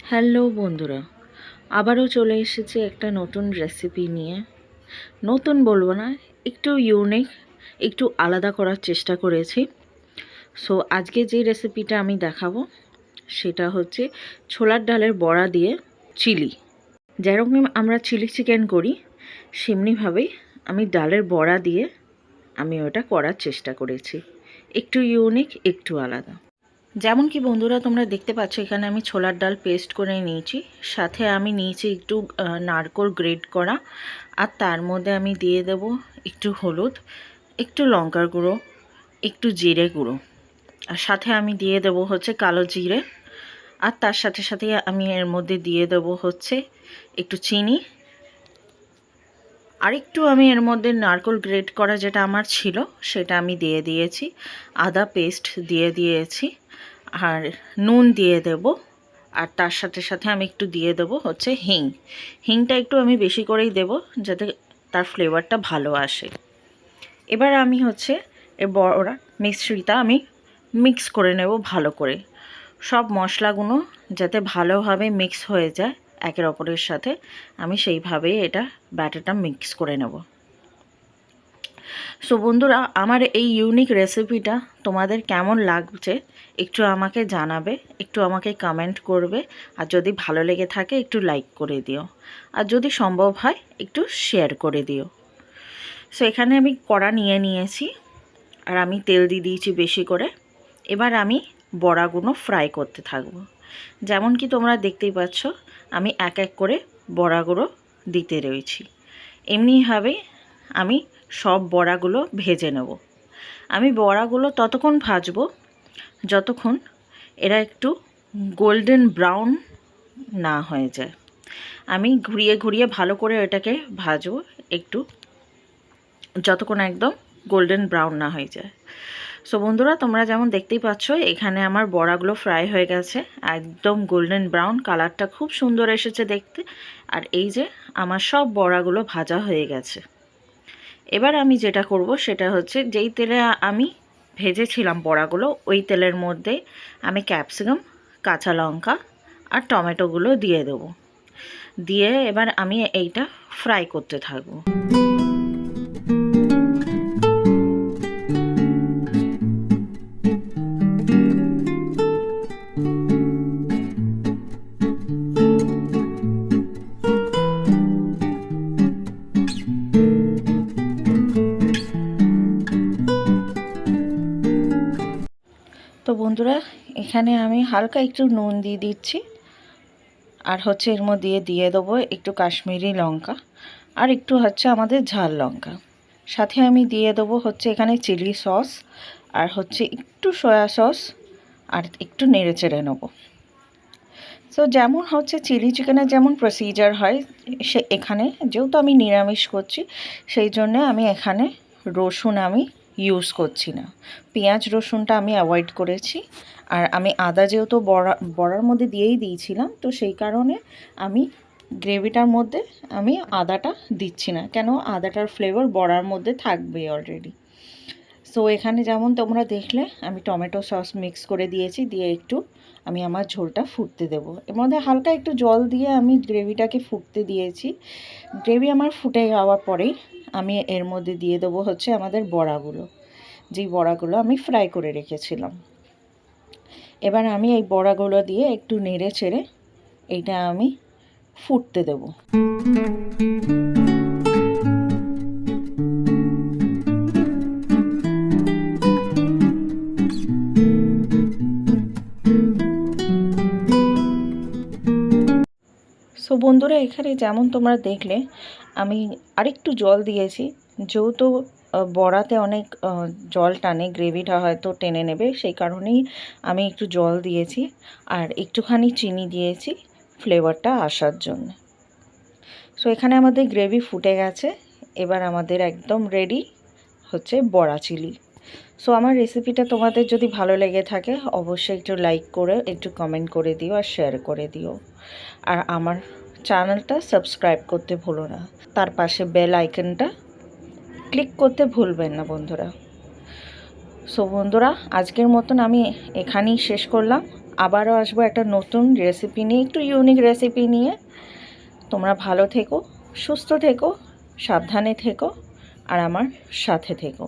Hello বন্ধুরা, আবারও চলে এসেছি একটা নতুন রেসিপি নিয়ে। নতুন বলবো না, একটু ইউনিক, একটু আলাদা করার চেষ্টা করেছি। সো আজকে যে রেসিপিটা আমি দেখাবো সেটা হচ্ছে ছোলার ডালের বড়া দিয়ে চিলি। যেরকম আমরা চিলি চিকেন করি সেমনিভাবেই আমি ডালের বড়া দিয়ে আমি ওটা করার চেষ্টা করেছি। একটু ইউনিক, একটু আলাদা। যেমন কি বন্ধুরা তোমরা দেখতে পাচ্ছ, এখানে আমি ছোলার ডাল পেস্ট করে নিয়েছি, সাথে আমি নিয়েছি একটু নারকোল গ্রেট করা, আর তার মধ্যে আমি দিয়ে দেব একটু হলুদ, একটু লঙ্কার গুঁড়ো, একটু জিরে গুঁড়ো, আর সাথে আমি দিয়ে দেব হচ্ছে কালো জিরে, আর তার সাথে সাথে আমি এর মধ্যে দিয়ে দেব হচ্ছে একটু চিনি, আরেকটু আমি এর মধ্যে নারকোল গ্রেট করা যেটা আমার ছিল সেটা আমি দিয়ে দিয়েছি, আদা পেস্ট দিয়ে দিয়েছি, আর নুন দিয়ে দেব, আর তার সাথে সাথে আমি একটু দিয়ে দেব হচ্ছে হিংটা একটু আমি বেশি করেই দেব যাতে তার ফ্লেভারটা ভালো আসে। এবার আমি হচ্ছে এর বড়া মিশ্রিটা আমি মিক্স করে নেব ভালো করে, সব মশলাগুলো যাতে ভালোভাবে মিক্স হয়ে যায় একের অপরের সাথে, আমি সেইভাবেই এটা ব্যাটারটা মিক্স করে নেব। সো বন্ধুরা, আমার এই ইউনিক রেসিপিটা তোমাদের কেমন লাগছে একটু আমাকে জানাবে, একটু আমাকে কমেন্ট করবে, আর যদি ভালো লেগে থাকে একটু লাইক করে দিও, আর যদি সম্ভব হয় একটু শেয়ার করে দিও। সো এখানে আমি কড়া নিয়ে নিয়েছি, আর আমি তেল দিয়ে দিয়েছি বেশি করে। এবার আমি বড়াগুলো ফ্রাই করতে থাকবো। যেমন কি তোমরা দেখতেই পাচ্ছ, আমি এক এক করে বড়াগুলো দিতে রয়েছি। এমনিভাবে আমি সব বড়াগুলো ভেজে নেব। আমি বড়াগুলো ততক্ষণ ভাজবো যতক্ষণ এরা একটু গোল্ডেন ব্রাউন না হয়ে যায়। আমি ঘুরিয়ে ঘুরিয়ে ভালো করে এটাকে ভাজবো একটু, যতক্ষণ একদম গোল্ডেন ব্রাউন না হয়ে যায়। সো বন্ধুরা, তোমরা যেমন দেখতেই পাচ্ছ এখানে আমার বড়াগুলো ফ্রাই হয়ে গেছে, একদম গোল্ডেন ব্রাউন কালারটা খুব সুন্দর এসেছে দেখতে। আর এই যে আমার সব বড়াগুলো ভাজা হয়ে গেছে। এবার আমি যেটা করব সেটা হচ্ছে, যেই তেলে আমি ভেজেছিলাম বড়াগুলো ওই তেলের মধ্যে আমি ক্যাপসিকাম, কাঁচা লঙ্কা আর টমেটোগুলো দিয়ে দেব। দিয়ে এবার আমি এইটা ফ্রাই করতে থাকবো। তো বন্ধুরা, এখানে আমি হালকা একটু নুন দিয়ে দিচ্ছি, আর হচ্ছে এর মধ্যে দিয়ে দেবো একটু কাশ্মীরি লঙ্কা, আর একটু হচ্ছে আমাদের ঝাল লঙ্কা, সাথে আমি দিয়ে দেবো হচ্ছে এখানে চিলি সস, আর হচ্ছে একটু সয়া সস, আর একটু নেড়ে চেড়ে নেবো। সো যেমন হচ্ছে চিলি চিকেনের যেমন প্রসিজার হয়, সে এখানে যেহেতু আমি নিরামিষ করছি সেই জন্যে আমি এখানে রসুন আমি ইউজ করছি না, পেঁয়াজ রসুনটা আমি অ্যাভয়েড করেছি। আর আমি আদা যেহেতু বড়ার মধ্যে দিয়েই দিয়েছিলাম, তো সেই কারণে আমি গ্রেভিটার মধ্যে আমি আদাটা দিচ্ছি না, কেন আদাটার ফ্লেভার বড়ার মধ্যে থাকবে অলরেডি। সো এখানে যেমন তোমরা দেখলে আমি টমেটো সস মিক্স করে দিয়েছি, দিয়ে একটু আমি আমার ঝোলটা ফুটতে দেবো। এর মধ্যে হালকা একটু জল দিয়ে আমি গ্রেভিটাকে ফুটতে দিয়েছি। গ্রেভি আমার ফুটে যাওয়ার পরেই আমি এর মধ্যে দিয়ে দেবো হচ্ছে আমাদের বড়াগুলো, যেই বড়াগুলো আমি ফ্রাই করে রেখেছিলাম। এবার আমি এই বড়াগুলো দিয়ে একটু নেড়ে চেড়ে এইটা আমি ফুটতে দেবো। সো বন্ধুরা, এখানে যেমন তোমরা দেখলে আমি আরেকটু জল দিয়েছি, যেহেতু বড়াতে অনেক জল টানে, গ্রেভিটা হয়তো টেনে নেবে, সেই কারণেই আমি একটু জল দিয়েছি, আর একটুখানি চিনি দিয়েছি ফ্লেভারটা আসার জন্য। সো এখানে আমাদের গ্রেভি ফুটে গেছে, এবার আমাদের একদম রেডি হচ্ছে বড়া চিলি। সো আমার রেসিপিটা তোমাদের যদি ভালো লেগে থাকে অবশ্যই একটু লাইক করে একটু কমেন্ট করে দিও, আর শেয়ার করে দিও, আর আমার চ্যানেলটা সাবস্ক্রাইব করতে ভুলো না, তার পাশে বেল আইকনটা ক্লিক করতে ভুলবেন না বন্ধুরা। সো বন্ধুরা, আজকের মতন আমি এখানেই শেষ করলাম। আবারও আসবো একটা নতুন রেসিপি নিয়ে, একটু ইউনিক রেসিপি নিয়ে। তোমরা ভালো থেকো, সুস্থ থেকো, সাবধানে থেকো আর আমার সাথে থেকো।